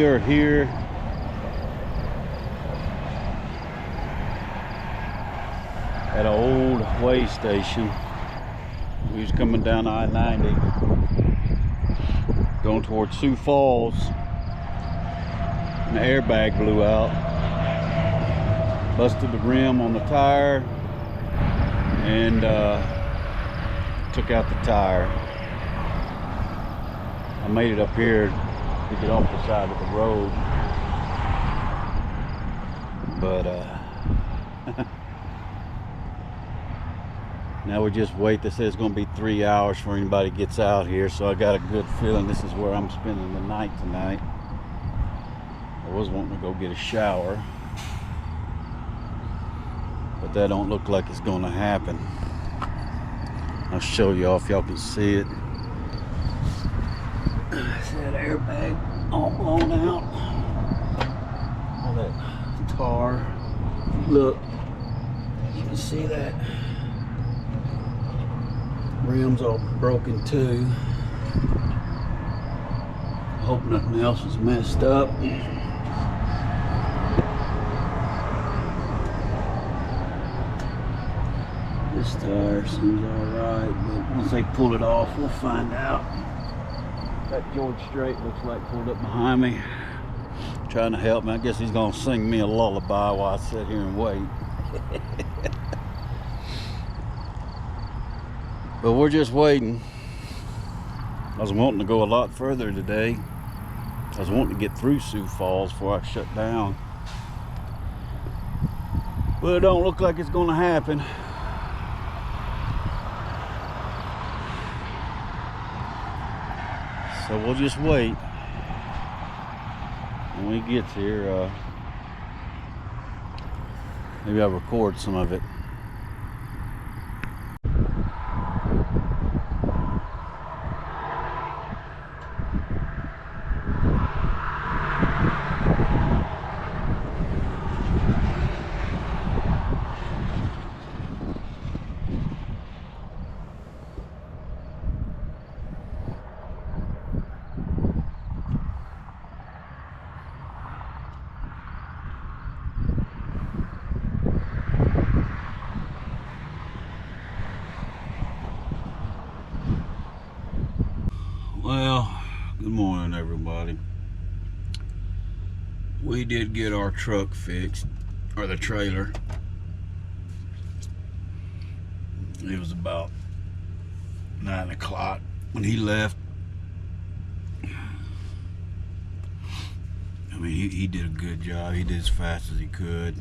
are here at an old way station. We was coming down I-90 going towards Sioux Falls, and the airbag blew out, busted the rim on the tire, and took out the tire. I made it up here to get off the side of the road, but now we just wait. They say it's going to be 3 hours before anybody gets out here, so I got a good feeling this is where I'm spending the night tonight. I was wanting to go get a shower, but that don't look like it's going to happen. I'll show y'all if y'all can see it. See that airbag all blown out, all that tar. Look, you can see that rim's all broken too. I hope nothing else is messed up. This tire seems alright, but once they pull it off, we'll find out. That George Strait looks like pulled up behind me, trying to help me. I guess he's gonna sing me a lullaby while I sit here and wait. But we're just waiting. I was wanting to go a lot further today. I was wanting to get through Sioux Falls before I shut down, but it don't look like it's gonna happen. So we'll just wait. When he gets here, maybe I'll record some of it. Well, good morning everybody. We did get our truck fixed, or the trailer. It was about 9 o'clock when he left. I mean, he did a good job. He did as fast as he could.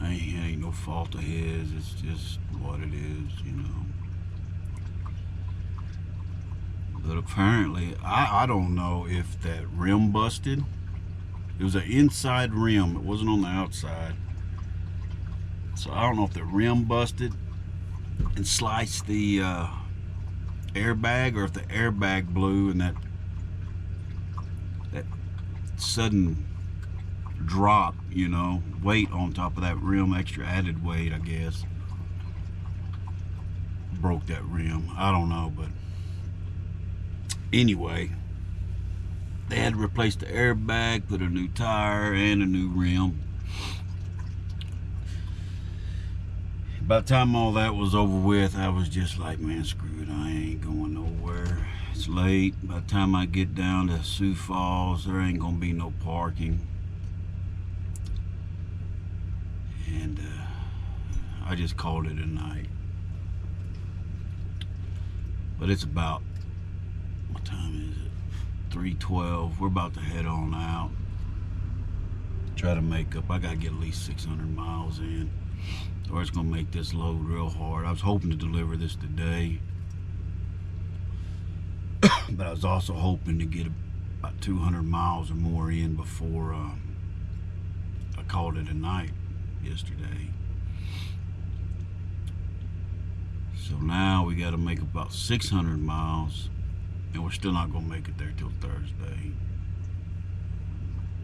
Ain't no fault of his. It's just what it is, you know. But apparently, I don't know if that rim busted. It was an inside rim. It wasn't on the outside. So I don't know if the rim busted and sliced the airbag, or if the airbag blew and that sudden drop, you know, weight on top of that rim, extra added weight, I guess, broke that rim. I don't know, but anyway, they had to replace the airbag, put a new tire and a new rim. By the time all that was over with, I was just like, man, screw it, I ain't going nowhere. It's late. By the time I get down to Sioux Falls, there ain't gonna be no parking. And I just called it a night. But it's about, what time is it? 3:12. We're about to head on out. Try to make up. I gotta get at least 600 miles in, or it's gonna make this load real hard. I was hoping to deliver this today, but I was also hoping to get about 200 miles or more in before I called it a night yesterday. So now we got to make about 600 miles, and we're still not going to make it there till Thursday,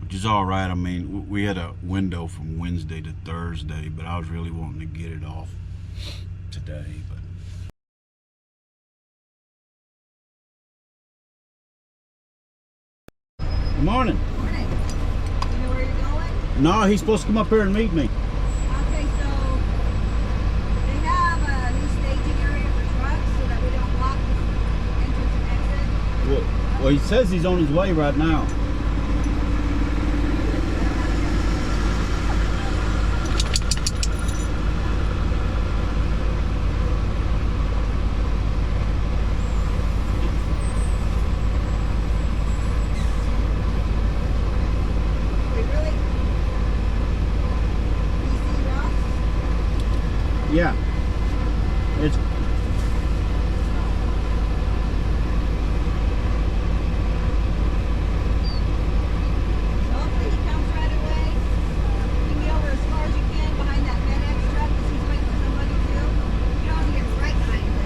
which is all right. I mean, we had a window from Wednesday to Thursday, but I was really wanting to get it off today. But Good morning. Morning. You know where you're going? No, he's supposed to come up here and meet me. Okay, so they have a new staging area for trucks so that we don't block the entrance and exit. Well, he says he's on his way right now. Yeah, it's So hopefully he comes right away. You can get over as far as you can behind that FedEx truck because he's waiting for somebody too. You don't want to get right behind him.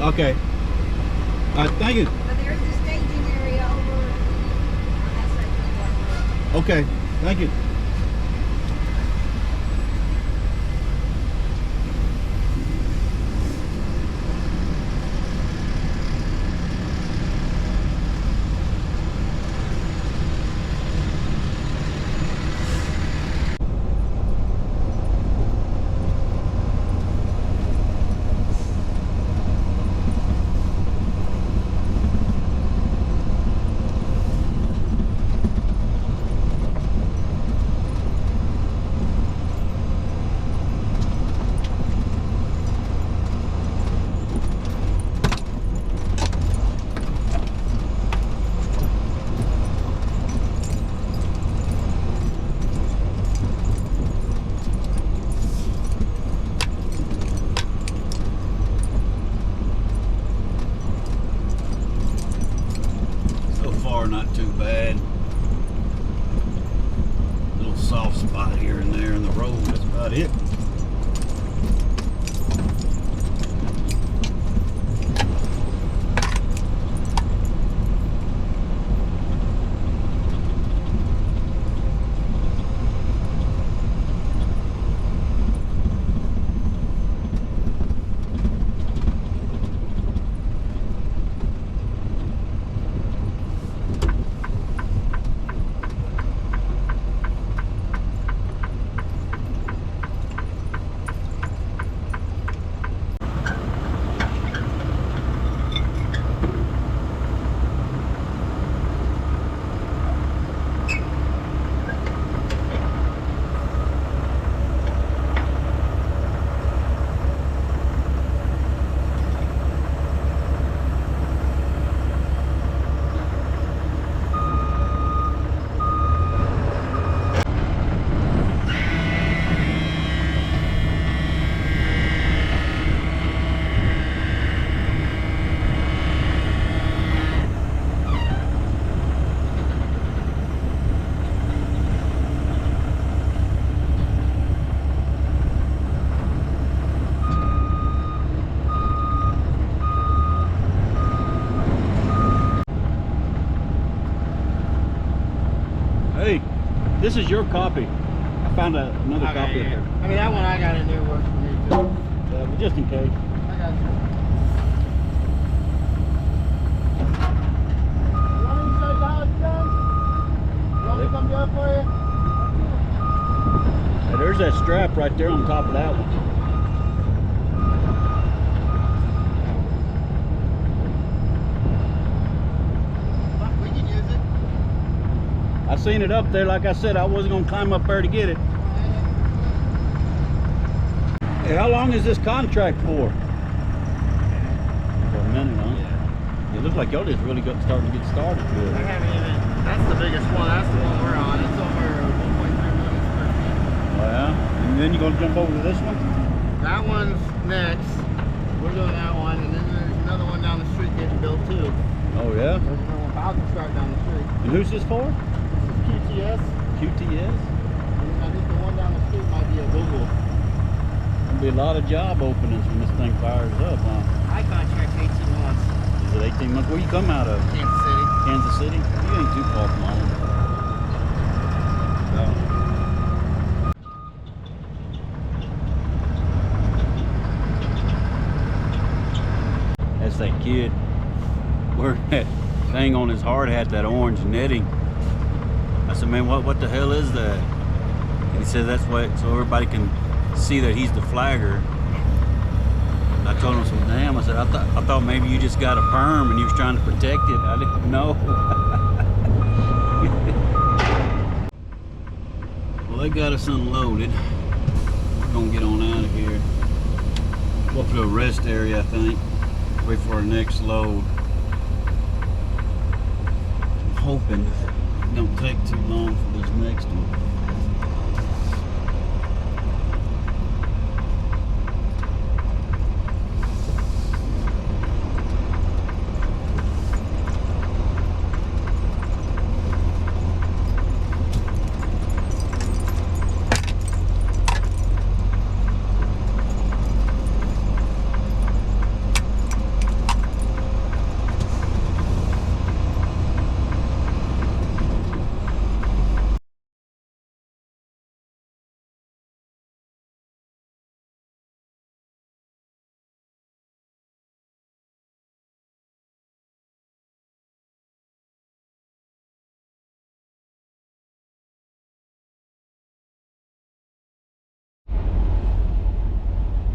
okay. Thank you. But there is a staging area over on that side of the road. Okay, thank you. Not too bad. Little soft spot here and there in the road, that's about it. Hey, this is your copy. I found another copy of it. I mean, that one I got in there works for me too. But just in case. I got you. You want me to show you how it's done? You want me to come do it for you? Hey, there's that strap right there on top of that one. We can use it. I seen it up there. Like I said, I wasn't gonna climb up there to get it. Hey, how long is this contract for? For a minute, huh? Yeah. It looks like y'all just really starting to get started with I it. haven't even. That's the biggest one. That's the one we're on. It's over 1.3 million square feet. Oh yeah? And then you're gonna jump over to this one? That one's next. We're doing that one, and then there's another one down the street getting built too. Oh yeah? There's another one about to start down the street. And who's this for? This is QTS. QTS? And I think the one down the street might be a Google. There'll be a lot of job openings when this thing fires up, huh? My contract's 18 months. Is it 18 months? Where you come out of? Kansas City. Kansas City? You ain't too far from home. No. That's that kid. Where that thing on his hard hat, that orange netting. I said, man, what the hell is that? And he said, that's why, so everybody can see that he's the flagger. I told him, so damn, I said, I thought maybe you just got a perm and you was trying to protect it. I didn't know. Well, they got us unloaded. We're gonna get on out of here. Go up to a rest area, I think. Wait for our next load. I'm hoping it don't take too long for this next one.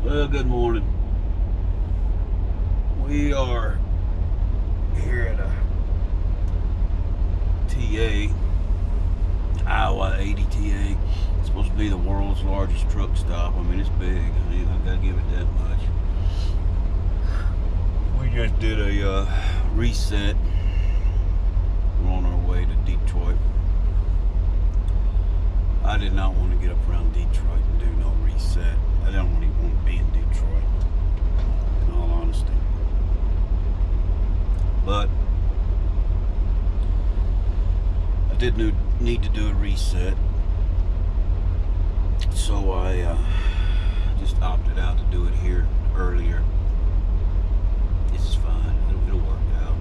Well, good morning. We are here at a TA, Iowa 80 TA. It's supposed to be the world's largest truck stop. I mean, it's big. I gotta give it that much. We just did a reset. We're on our way to Detroit. I did not want to get up around Detroit and do no reset. I don't really want to be in Detroit, in all honesty. But I did need to do a reset, so I just opted out to do it here earlier. This is fine. It'll work out.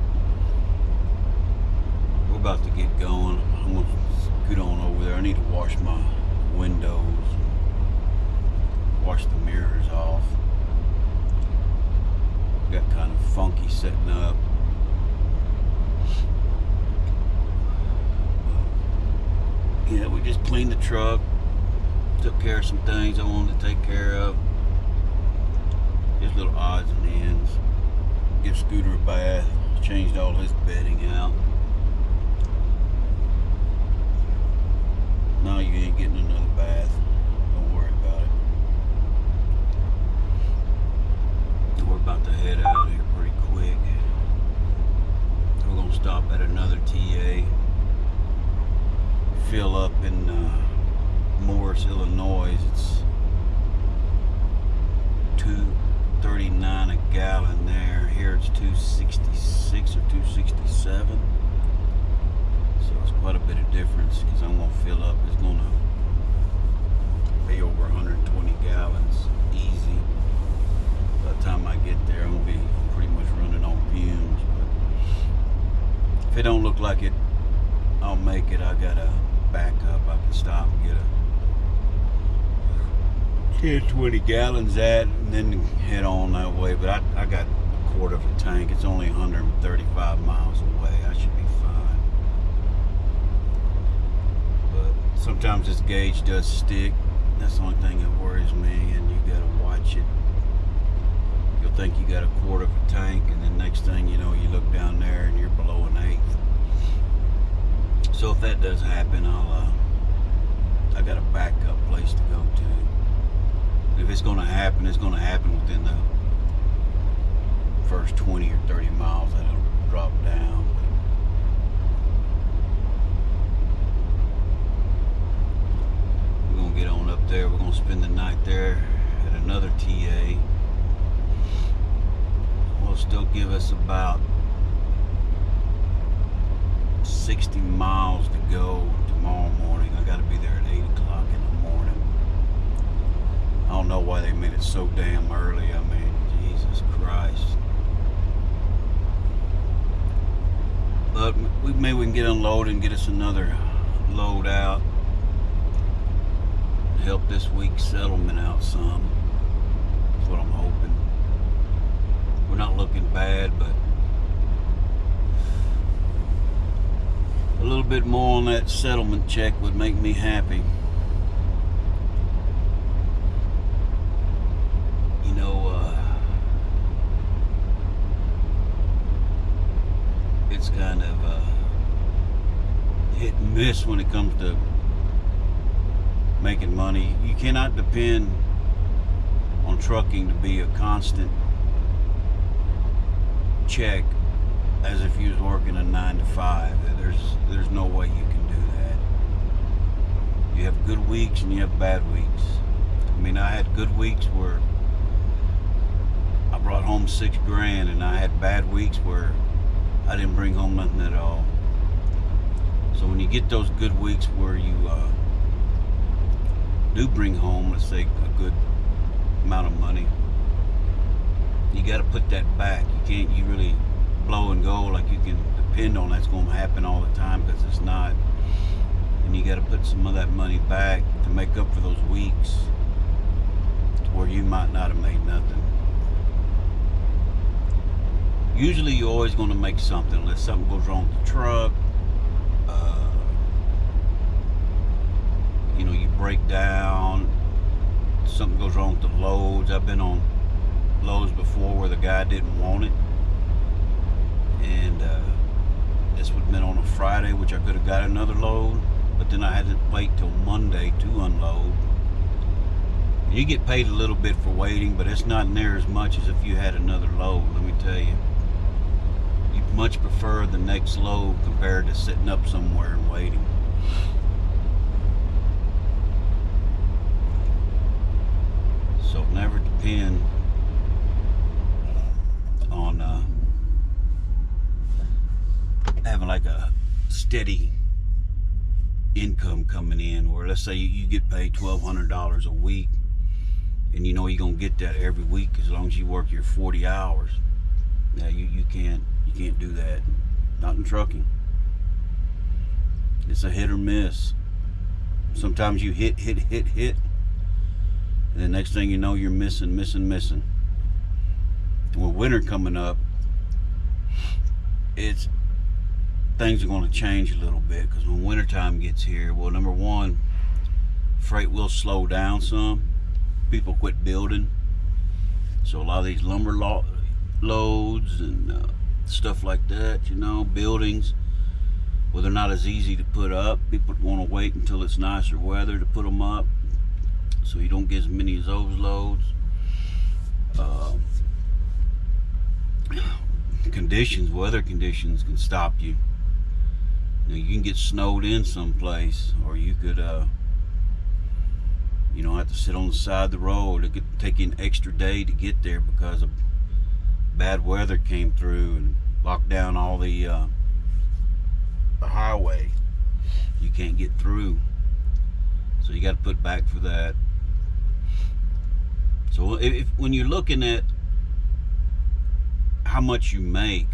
We're about to get going. I'm gonna scoot on over there. I need to wash my windows. Wash the mirrors off. Got kind of funky setting up. Yeah, we just cleaned the truck. Took care of some things I wanted to take care of. Just little odds and ends. Give Scooter a bath. Changed all his bedding out. No, you ain't getting another bath. Don't worry about it. We're about to head out here pretty quick. We're gonna stop at another TA. Fill up in Morris, Illinois. It's $2.39 a gallon there. Here it's $2.66 or $2.67. So it's quite a bit of difference because I'm gonna fill up. It's gonna be over 120 gallons easy. By the time I get there, I'm gonna be pretty much running on fumes. But if it don't look like it, I'll make it. I gotta back up. I can stop and get a 10, 20 gallons at, and then head on that way. But I got a quarter of a tank. It's only 135 miles away. I should be fine. But sometimes this gauge does stick. That's the only thing that worries me, and you gotta watch it. You'll think you got a quarter of a tank, and then next thing you know, you look down there and you're below an eighth. So if that does happen, I got a backup place to go to. If it's gonna happen, it's gonna happen within the first 20 or 30 miles that it'll drop down. We're gonna get on up there. We're gonna spend the night there at another TA. Will still give us about 60 miles to go tomorrow morning. I gotta be there at 8 o'clock in the morning. I don't know why they made it so damn early. I mean, Jesus Christ. But maybe we can get unloaded and get us another load out. Help this week's settlement out some. That's what I'm hoping. We're not looking bad, but A little bit more on that settlement check would make me happy. You know, it's kind of hit and miss when it comes to making money. You cannot depend on trucking to be a constant check as if you was working a 9 to 5. There's no way you can do that. You have good weeks and you have bad weeks. I mean, I had good weeks where I brought home $6,000, and I had bad weeks where I didn't bring home nothing at all. So when you get those good weeks where you do bring home, let's say, a good amount of money, you got to put that back. You really blow and go like you can depend on that's going to happen all the time, because it's not. And you got to put some of that money back to make up for those weeks where you might not have made nothing. Usually you're always going to make something unless something goes wrong with the truck. You know, you break down, something goes wrong with the loads. I've been on loads before where the guy didn't want it, and this would have been on a Friday, which I could have got another load, but then I had to wait till Monday to unload. And you get paid a little bit for waiting, but it's not near as much as if you had another load, let me tell you. You'd much prefer the next load compared to sitting up somewhere and waiting. So never depend on having like a steady income coming in, or let's say you get paid $1,200 a week, and you know you're gonna get that every week as long as you work your 40 hours. Now you can't do that. Not in trucking. It's a hit or miss. Sometimes you hit, and the next thing you know, you're missing. And with winter coming up, things are going to change a little bit, because when wintertime gets here, well, number one, freight will slow down some. People quit building, so a lot of these lumber loads and stuff like that, you know, buildings, well, they're not as easy to put up. People want to wait until it's nicer weather to put them up, so you don't get as many of those loads. Weather conditions can stop you. You know, you can get snowed in someplace, or you could you know, have to sit on the side of the road. It could take you an extra day to get there because of bad weather came through and locked down all the highway. You can't get through, so you got to put back for that. So when you're looking at how much you make,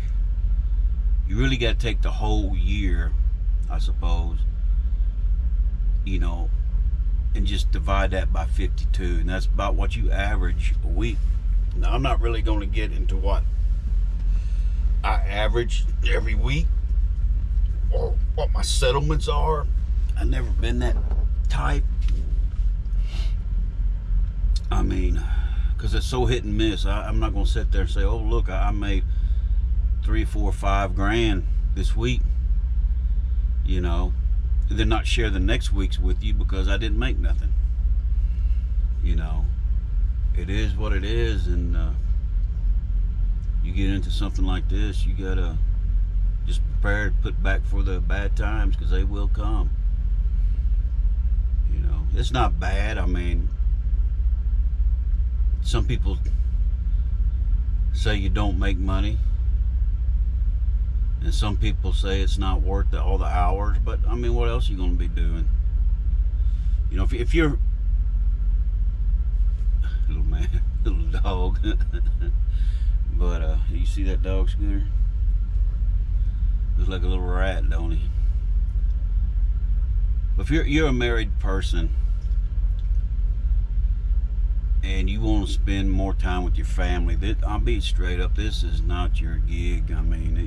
you really got to take the whole year, I suppose, you know, and just divide that by 52, and that's about what you average a week. Now, I'm not really going to get into what I average every week or what my settlements are. I've never been that type. I mean, because it's so hit and miss. I'm not going to sit there and say, oh, look, I made $3, $4, $5 grand this week, you know, and then not share the next week's with you because I didn't make nothing. You know, it is what it is, and you get into something like this, you gotta just prepare to put back for the bad times, because they will come. You know, it's not bad. I mean, some people say you don't make money, and some people say it's not worth all the hours, but I mean, what else are you going to be doing? You know, if you're little dog but you see that dog, Scooter? Looks like a little rat, don't he? But if you're a married person and you want to spend more time with your family, I'll be straight up, this is not your gig. I mean,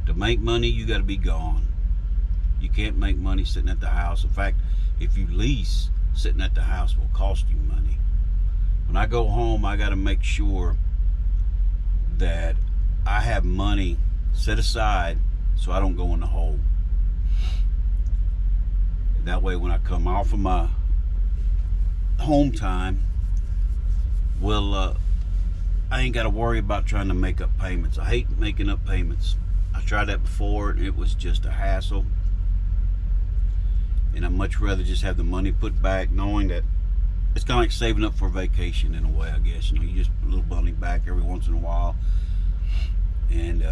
To make money, you got to be gone. You can't make money sitting at the house. In fact, if you lease, sitting at the house will cost you money. When I go home, I got to make sure that I have money set aside so I don't go in the hole. That way, when I come off of my home time, well, I ain't got to worry about trying to make up payments. I hate making up payments. I tried that before, and it was just a hassle. And I'd much rather just have the money put back, knowing that it's kind of like saving up for vacation in a way, I guess. You know, you just put a little money back every once in a while, and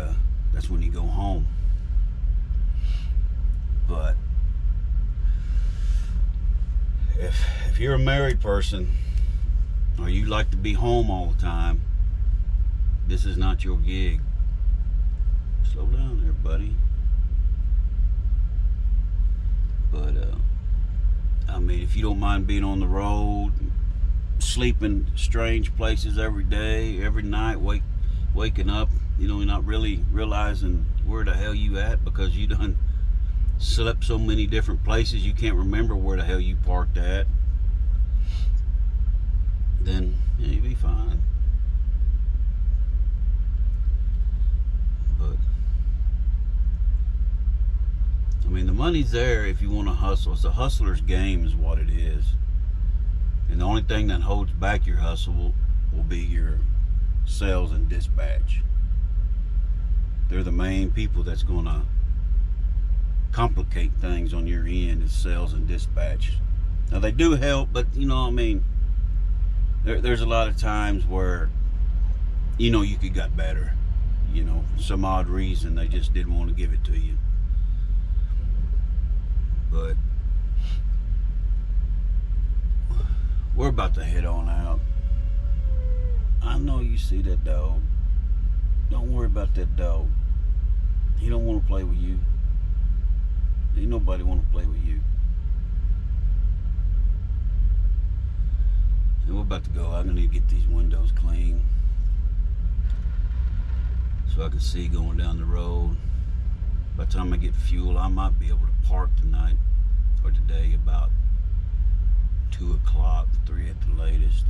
that's when you go home. But if you're a married person, or you like to be home all the time, this is not your gig. Slow down there, buddy. But I mean, if you don't mind being on the road, sleeping strange places every day, every night, waking up, you know, you're not really realizing where the hell you at because you done slept so many different places you can't remember where the hell you parked at, then yeah, you'll be fine. But I mean, the money's there if you want to hustle. It's a hustler's game is what it is. And the only thing that holds back your hustle will be your sales and dispatch. They're the main people that's going to complicate things on your end, is sales and dispatch. Now, they do help, but, you know, I mean, there's a lot of times where, you know, you could got better. You know, for some odd reason, they just didn't want to give it to you. But we're about to head on out. I know you see that dog. Don't worry about that dog. He don't want to play with you. Ain't nobody want to play with you. And we're about to go. I'm gonna need to get these windows clean so I can see going down the road. By the time I get fuel, I might be able to park tonight or today about 2 o'clock, 3 at the latest.